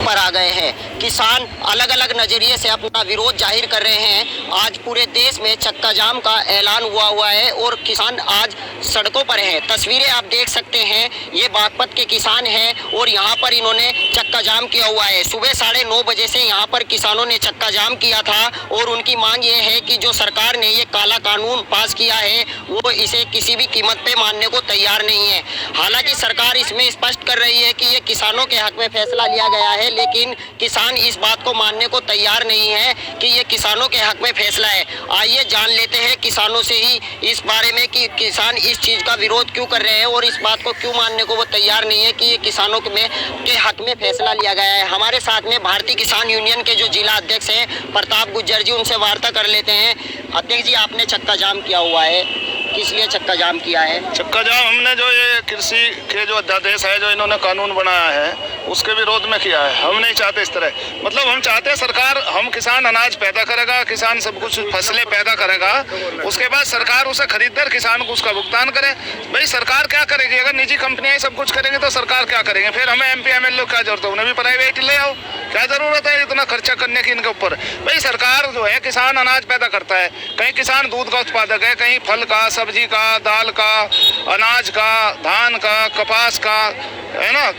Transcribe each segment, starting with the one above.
पर आ गए हैं। किसान अलग अलग नजरिए से अपना विरोध जाहिर कर रहे हैं। आज पूरे देश में चक्का जाम का ऐलान हुआ है और किसान आज सड़कों पर हैं। तस्वीरें आप देख सकते हैं, ये बागपत के किसान हैं और यहाँ पर इन्होंने चक्का जाम किया हुआ है। सुबह 9:30 बजे से यहाँ पर किसानों ने चक्का जाम किया था और उनकी मांग ये है कि जो सरकार ने ये काला कानून पास किया है वो इसे किसी भी कीमत पे मानने को तैयार नहीं है। हालांकि सरकार इसमें स्पष्ट कर रही है कि ये किसानों के हक में फैसला लिया गया है, लेकिन किसान इस बात को मानने को तैयार नहीं है कि ये किसानों के हक में फैसला है। आइए जान लेते हैं किसानों से ही इस बारे में कि किसान इस चीज़ का विरोध क्यों कर रहे हैं और इस बात को क्यों मानने को वो तैयार नहीं है कि ये किसानों के हक में फैसला लिया गया है। हमारे साथ में भारतीय किसान यूनियन के जो जिला अध्यक्ष हैं प्रताप गुज्जर जी, उनसे वार्ता कर लेते हैं। अध्यक्ष जी, आपने चक्का जाम किया हुआ है, किस लिए चक्का जाम किया है? चक्का जाम हमने जो ये कृषि के जो अध्यादेश है, जो इन्होंने कानून बनाया है, उसके विरोध में किया है। हम नहीं चाहते इस तरह, मतलब हम चाहते हैं सरकार, हम किसान अनाज पैदा करेगा, किसान सब कुछ फसलें पैदा करेगा, उसके बाद सरकार उसे खरीदकर किसान को उसका भुगतान करे। भाई सरकार क्या करेगी? अगर निजी कंपनियां सब कुछ करेंगे तो सरकार क्या करेंगे? फिर हमें MP MLA क्या जरूरत है? उन्हें भी प्राइवेट ले आओ, क्या जरूरत है इतना खर्चा करने की इनके ऊपर? भाई सरकार जो है, किसान अनाज पैदा करता है, कहीं किसान दूध का उत्पादक है, कहीं फल का, सब्जी का, दाल का, अनाज का, धान का, कपास का, है ना,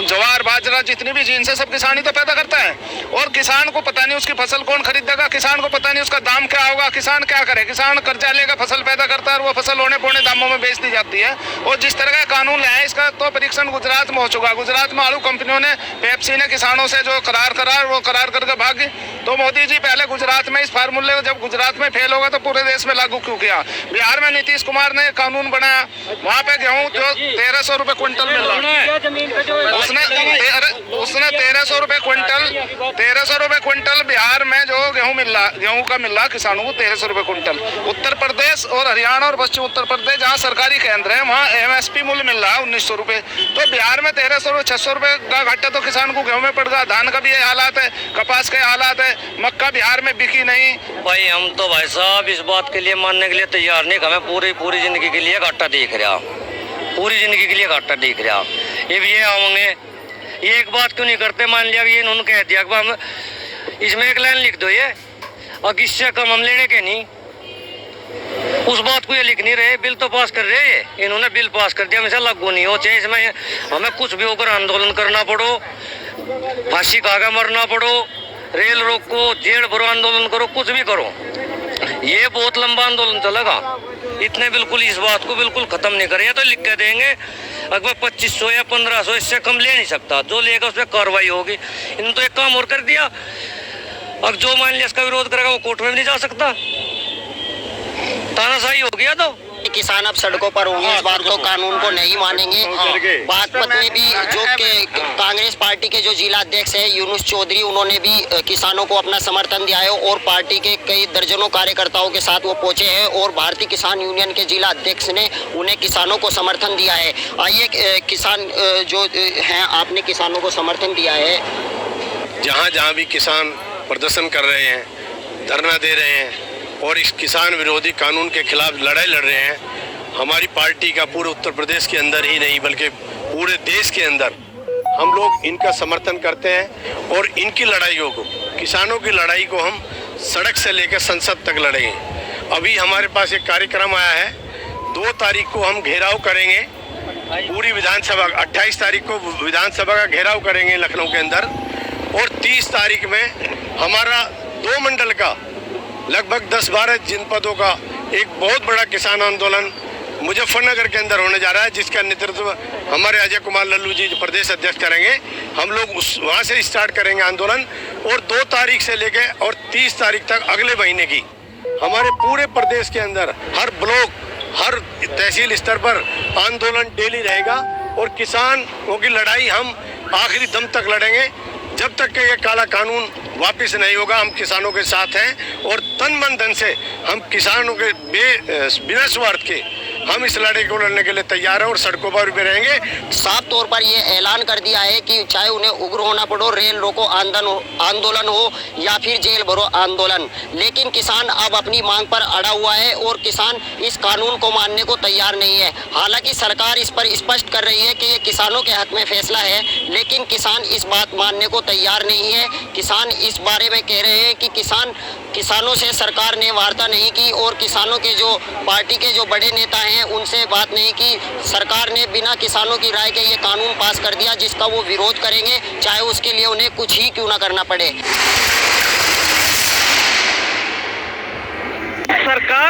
ज्वार बाजरा, जितनी भी जीन्स है सब किसान ही तो पैदा करता है। और किसान को पता नहीं उसकी फसल कौन खरीदेगा, किसान को पता नहीं उसका दाम क्या होगा, किसान क्या करे? किसान कर्जा लेगा, फसल पैदा करता है और वो फसल होने पौने दामों में बेच दी जाती है। और जिस तरह का कानून लाया है, इसका तो परीक्षण गुजरात में हो चुका। गुजरात में आलू कंपनियों ने, पेप्सी ने किसानों से जो करार वो करार करके भाग गई। तो मोदी जी पहले गुजरात में इस फार्मूले को, जब गुजरात में फेल होगा तो पूरे देश में लागू क्यों किया? बिहार में नीतीश कुमार ने कानून बनाया, वहाँ पे गेहूँ जो 1300 रुपए क्विंटल मिल रहा है, उसने 1300 रुपए क्विंटल बिहार में जो गेहूं का मिल रहा किसानों को 1300 रुपए क्विंटल। उत्तर प्रदेश और हरियाणा और पश्चिम उत्तर प्रदेश जहाँ सरकारी केंद्र है, वहाँ MSP मूल्य मिल रहा है 1900 रुपए। तो बिहार में 1300 600 रुपए का घाटा तो किसान को गेहूं में पड़ गया। धान का भी ये हालात है, कपास के हालात है, मक्का बिहार में बिकी नहीं। भाई हम तो भाई साहब इस बात के लिए मानने के लिए तैयार नहीं। हमें पूरी जिंदगी के लिए घाटा दिख रहा, पूरी जिंदगी के लिए घाटा दिख रहा। ये भी ये होंगे, ये एक बात क्यों नहीं करते? मान लिया ये इन्होंने कह दिया कि हम इसमें एक लाइन लिख दो ये, और इससे कम हम लेने के नहीं, उस बात को ये लिख नहीं रहे। बिल तो पास कर रहे हैं, इन्होंने बिल पास कर दिया, हमेशा लागू नहीं हो चाहे इसमें हमें कुछ भी होकर आंदोलन करना पड़ो, फांसी खा मरना पड़ो, रेल रोको, जेल भरो, आंदोलन करो, कुछ भी करो, ये बहुत लंबा आंदोलन चलेगा। इतने बिल्कुल इस बात को बिल्कुल खत्म नहीं करें, तो लिख के देंगे अगर 2500 या 1500, इससे कम ले नहीं सकता। जो लेगा उस पर कार्रवाई होगी। इन्होंने तो एक काम और कर दिया, अब जो मान लिया इसका विरोध करेगा वो कोर्ट में भी नहीं जा सकता, तानाशाही हो गया। तो किसान अब सड़कों पर होंगे, इस बार तो कानून को नहीं मानेंगे। बागपत में भी जो कांग्रेस पार्टी के जो जिला अध्यक्ष है यूनुस चौधरी, उन्होंने भी किसानों को अपना समर्थन दिया है और पार्टी के कई दर्जनों कार्यकर्ताओं के साथ वो पहुंचे हैं और भारतीय किसान यूनियन के जिला अध्यक्ष ने उन्हें किसानों को समर्थन दिया है। आइए किसान जो हैं, आपने किसानों को समर्थन दिया है। जहाँ भी किसान प्रदर्शन कर रहे हैं, धरना दे रहे हैं और इस किसान विरोधी कानून के खिलाफ लड़ाई लड़ रहे हैं, हमारी पार्टी का पूरे उत्तर प्रदेश के अंदर ही नहीं बल्कि पूरे देश के अंदर हम लोग इनका समर्थन करते हैं और इनकी लड़ाइयों को, किसानों की लड़ाई को हम सड़क से लेकर संसद तक लड़ेंगे। अभी हमारे पास एक कार्यक्रम आया है, 2 तारीख को हम घेराव करेंगे पूरी विधानसभा, 28 तारीख को विधानसभा का घेराव करेंगे लखनऊ के अंदर, और 30 तारीख में हमारा 2 मंडल का लगभग 10-12 जनपदों का एक बहुत बड़ा किसान आंदोलन मुजफ्फरनगर के अंदर होने जा रहा है, जिसका नेतृत्व हमारे अजय कुमार लल्लू जी प्रदेश अध्यक्ष करेंगे। हम लोग वहाँ से स्टार्ट करेंगे आंदोलन और 2 तारीख से लेके और 30 तारीख तक अगले महीने की हमारे पूरे प्रदेश के अंदर हर ब्लॉक, हर तहसील स्तर पर आंदोलन डेली रहेगा और किसानों की लड़ाई हम आखिरी दम तक लड़ेंगे। जब तक कि ये काला कानून वापस नहीं होगा, हम किसानों के साथ हैं और तन मन धन से हम किसानों के बिना स्वार्थ के हम इस लड़ाई को लड़ने के लिए तैयार हैं और सड़कों पर भी रहेंगे। साफ तौर पर ये ऐलान कर दिया है कि चाहे उन्हें उग्र होना पड़ो, रेल रोको आंदोलन हो या फिर जेल भरो आंदोलन, लेकिन किसान अब अपनी मांग पर अड़ा हुआ है और किसान इस कानून को मानने को तैयार नहीं है। हालांकि सरकार इस पर स्पष्ट कर रही है कि ये किसानों के हक में फैसला है, लेकिन किसान इस बात मानने को तैयार नहीं है। किसान इस बारे में कह रहे हैं कि किसानों से सरकार ने वार्ता नहीं की और किसानों के जो पार्टी के जो बड़े नेता हैं उनसे बात नहीं की। सरकार ने बिना किसानों की राय के ये कानून पास कर दिया, जिसका वो विरोध करेंगे, चाहे उसके लिए उन्हें कुछ ही क्यों ना करना पड़े। सरकार